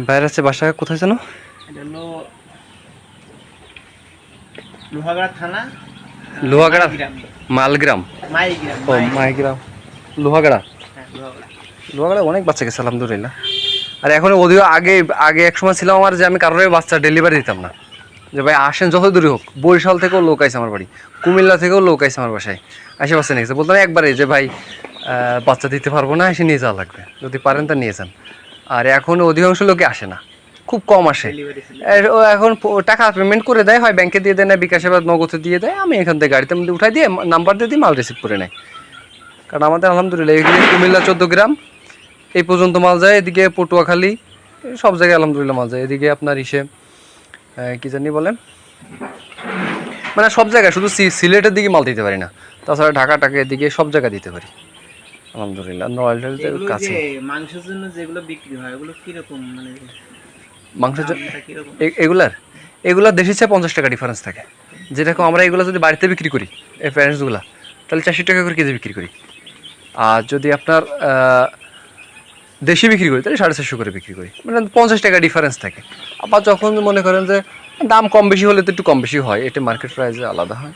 বাইরে আছে বাসা কোথায় জানো? এটা হলো লোহাগড়া থানা, লোহাগড়া গ্রামে, মালগ্রাম। মাইগ্রাম, ও মাইগ্রাম লোহাগড়া। হ্যাঁ লোহাগড়া। লোহাগড়া অনেক বাচ্চা গেছে আলহামদুলিল্লাহ। আর এখন ওদিকে আগে আগে এক সময় ছিলাম আমার যে আমি কারোর বাচ্চা ডেলিভারি দিতাম না, যে ভাই আসেন যত দূরে হোক। বরিশাল থেকেও লোক আইছে আমার বাড়ি, কুমিল্লা থেকেও লোক আইছে আমার বাসায়, আশেপাশে নিয়েছে। বলতাম একবারে যে ভাই বাচ্চা দিতে পারবো না, এসে নিয়ে যাওয়া লাগবে, যদি পারেন তা নিয়ে যান। আর এখন অধিকাংশ লোকে আসে না, খুব কম আসে। ও এখন টাকা পেমেন্ট করে দেয়, হয় ব্যাংকে দিয়ে দেয় না বিকাশে বা নগদে দিয়ে দেয়। আমি এখান থেকে গাড়িতে মধ্যে উঠাই দিয়ে নাম্বার দিয়ে দিই, মাল রিসিভ করে নেয়। কারণ আমাদের আলহামদুলিল্লাহ এখানে কুমিল্লা 14 গ্রাম এই পর্যন্ত মাল যায়, এদিকে পটুয়াখালী সব জায়গায় আলহামদুলিল্লাহ মাল যায়। এদিকে আপনার কি জানি বলেন, মানে সব জায়গায়, শুধু সিলেটের দিকে মাল দিতে পারি না, তাছাড়া ঢাকা টাকা এদিকে সব জায়গায় দিতে পারি আলহামদুলিল্লাহ। নয়ালটার কাছে মাংসের জন্য যেগুলো বিক্রি হয় ওগুলো কিরকম, মানে মাংসের জন্য এগুলার দেশি চেয়ে 50 টাকা ডিফারেন্স থাকে। যেরকম আমরা এগুলো যদি বাড়িতে বিক্রি করি এই প্যারেন্টসগুলো, তাহলে 400 টাকা করে কেজি বিক্রি করি। আর যদি আপনার দেশি বিক্রি করি তাহলে 450 করে বিক্রি করি, মানে 50 টাকা ডিফারেন্স থাকে। আবার যখন মনে করেন যে দাম কম বেশি হলে তো একটু কম বেশি হয়, এটা মার্কেট প্রাইসে আলাদা হয়।